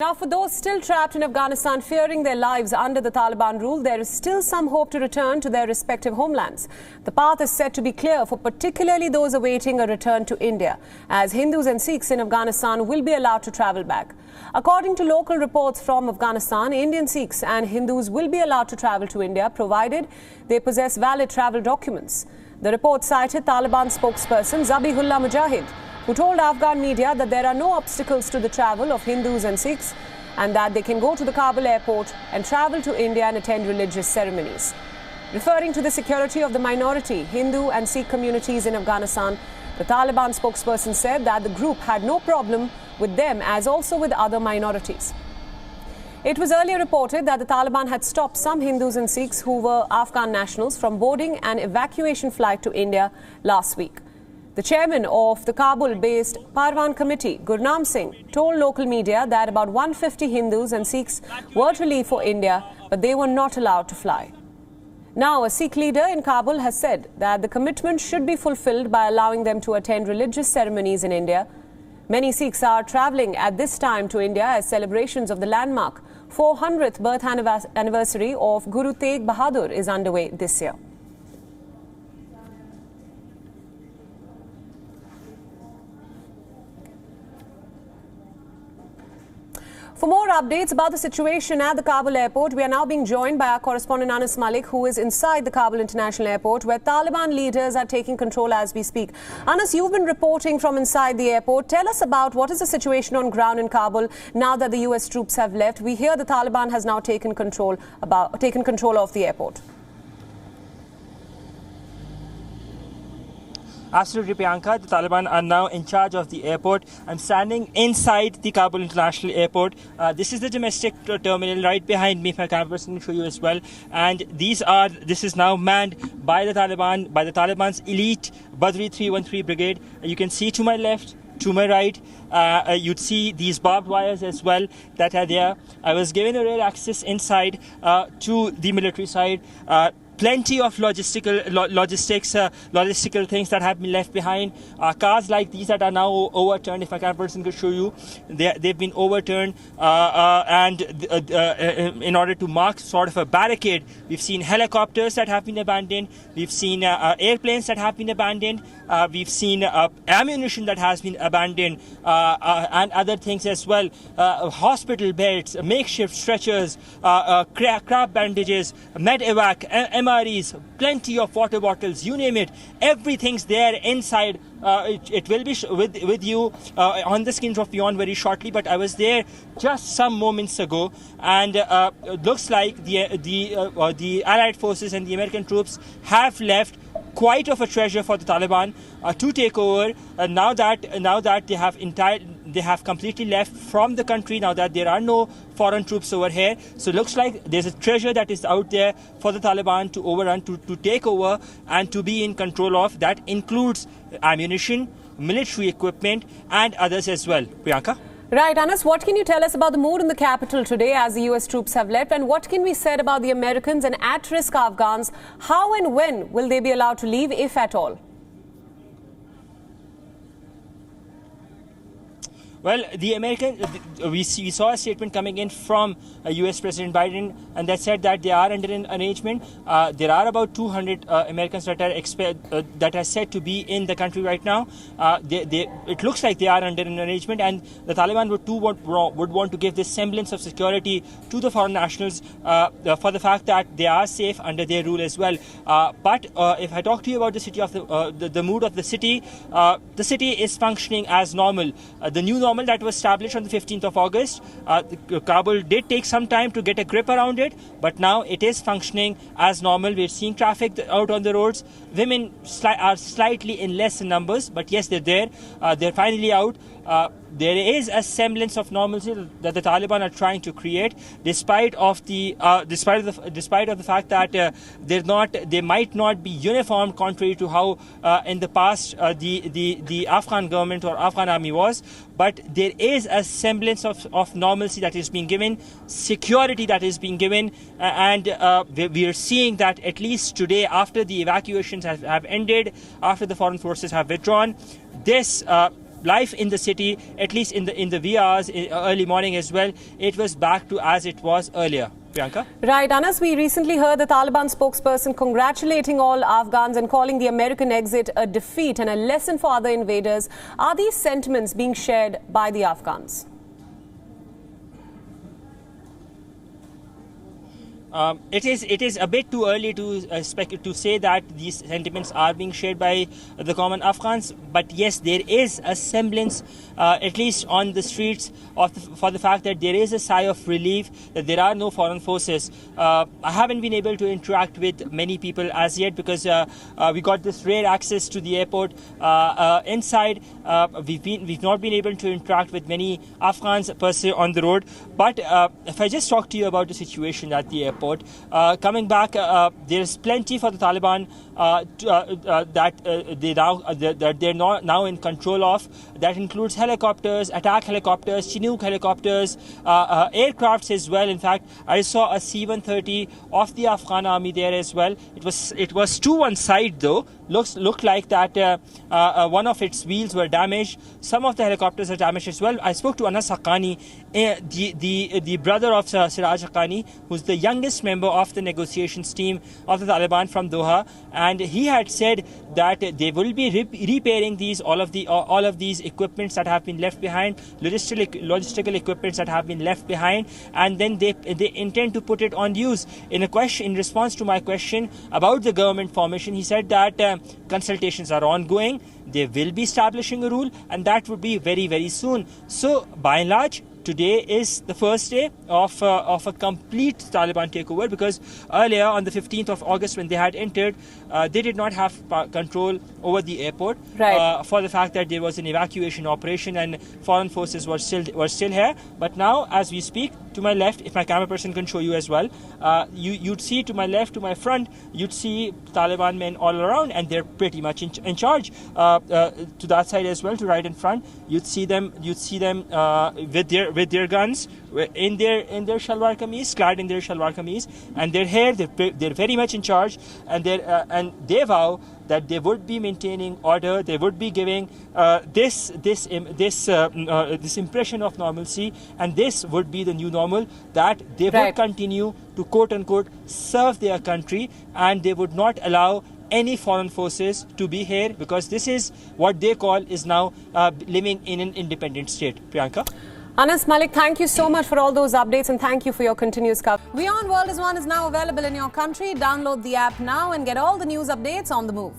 Now, for those still trapped in Afghanistan fearing their lives under the Taliban rule, there is still some hope to return to their respective homelands. The path is set to be clear for particularly those awaiting a return to India, as Hindus and Sikhs in Afghanistan will be allowed to travel back. According to local reports from Afghanistan, Indian Sikhs and Hindus will be allowed to travel to India provided they possess valid travel documents. The report cited Taliban spokesperson Zabihullah Mujahid, who told Afghan media that there are no obstacles to the travel of Hindus and Sikhs and that they can go to the Kabul airport and travel to India and attend religious ceremonies. Referring to the security of the minority Hindu and Sikh communities in Afghanistan, the Taliban spokesperson said that the group had no problem with them as also with other minorities. It was earlier reported that the Taliban had stopped some Hindus and Sikhs who were Afghan nationals from boarding an evacuation flight to India last week. The chairman of the Kabul-based Parwan Committee, Gurnam Singh, told local media that about 150 Hindus and Sikhs were to leave for India, but they were not allowed to fly. Now, a Sikh leader in Kabul has said that the commitment should be fulfilled by allowing them to attend religious ceremonies in India. Many Sikhs are travelling at this time to India as celebrations of the landmark 400th birth anniversary of Guru Tegh Bahadur is underway this year. For more updates about the situation at the Kabul airport, we are now being joined by our correspondent Anas Mallick, who is inside the Kabul International Airport, where Taliban leaders are taking control as we speak. Anas, you've been reporting from inside the airport. Tell us about what is the situation on ground in Kabul now that the US troops have left. We hear the Taliban has now taken control of the airport. Absolutely, Priyanka. The Taliban are now in charge of the airport. I'm standing inside the Kabul International Airport. This is the domestic terminal right behind me. If my camera person can show you as well. And this is now manned by the Taliban, by the Taliban's elite Badri 313 brigade. You can see to my left, to my right, you'd see these barbed wires as well that are there. I was given a rail access inside to the military side. Plenty of logistical things that have been left behind. Cars like these that are now overturned, if my camera person could show you, they've been overturned and in order to mark sort of a barricade. We've seen helicopters that have been abandoned. We've seen airplanes that have been abandoned. We've seen ammunition that has been abandoned and other things as well. Hospital beds, makeshift stretchers, crab bandages, med-evac, MREs, plenty of water bottles, you name it. Everything's there inside. It will be with you on the screens of WION very shortly, but I was there just some moments ago, and it looks like the Allied forces and the American troops have left quite of a treasure for the Taliban to take over. Now that they have completely left from the country, now that there are no foreign troops over here, so it looks like there's a treasure that is out there for the Taliban to overrun, to take over and to be in control of. That includes ammunition, military equipment and others as well. Priyanka? Right, Anas, what can you tell us about the mood in the capital today as the US troops have left, and what can be said about the Americans and at-risk Afghans? How and when will they be allowed to leave, if at all? Well, we saw a statement coming in from US President Biden, and that said that they are under an arrangement. There are about 200 Americans that are said to be in the country right now. It looks like they are under an arrangement, and the Taliban would want to give this semblance of security to the foreign nationals for the fact that they are safe under their rule as well. But if I talk to you about the city of the mood of the city is functioning as normal. The new normal that was established on the 15th of August. Kabul did take some time to get a grip around it, but now it is functioning as normal. We're seeing traffic out on the roads. Women are slightly in less numbers, but yes, they're there. They're finally out. There is a semblance of normalcy that the Taliban are trying to create, despite of the fact that they might not be uniform, contrary to how in the past the Afghan government or Afghan army was. But there is a semblance of normalcy that is being given, security that is being given, and we are seeing that at least today, after the evacuations have ended, after the foreign forces have withdrawn, this life in the city, at least in the wee hours, early morning as well, it was back to as it was earlier. Priyanka? Right, Anas, we recently heard the Taliban spokesperson congratulating all Afghans and calling the American exit a defeat and a lesson for other invaders. Are these sentiments being shared by the Afghans? It is a bit too early to say that these sentiments are being shared by the common Afghans, but yes, there is a semblance, at least on the streets, for the fact that there is a sigh of relief that there are no foreign forces. I haven't been able to interact with many people as yet because we got this rare access to the airport. Inside, we've not been able to interact with many Afghans per se on the road. But if I just talk to you about the situation at the airport. Coming back, there is plenty for the Taliban that they're now in control of. That includes helicopters, attack helicopters, Chinook helicopters, aircrafts as well. In fact, I saw a C-130 of the Afghan army there as well. It was to one side though. Looked like that one of its wheels were damaged. Some of the helicopters are damaged as well. I spoke to Anas Haqqani, the brother of Siraj Haqqani, who's the youngest member of the negotiations team of the Taliban from Doha, and he had said that they will be repairing all of these equipments that have been left behind, logistical equipments that have been left behind, and then they intend to put it on use. In response to my question about the government formation, he said that consultations are ongoing. They will be establishing a rule, and that would be very, very soon. So, by and large, today is the first day of a complete Taliban takeover, because earlier on the 15th of August when they had entered, they did not have control over the airport, right, for the fact that there was an evacuation operation and foreign forces were still here. But now, as we speak, to my left, if my camera person can show you as well, you'd see to my left, to my front, you'd see Taliban men all around, and they're pretty much in charge. To that side as well, to right in front, you'd see them with their guns in their shalwar kameez, clad in their shalwar kameez, and their hair. They're very much in charge, and they vow that they would be maintaining order. They would be giving this impression of normalcy, and this would be the new normal, that they would continue to quote unquote serve their country, and they would not allow any foreign forces to be here, because this is what they call is now living in an independent state. Priyanka? Anas, Mallick, thank you so much for all those updates, and thank you for your continuous coverage. WION World is now available in your country. Download the app now and get all the news updates on the move.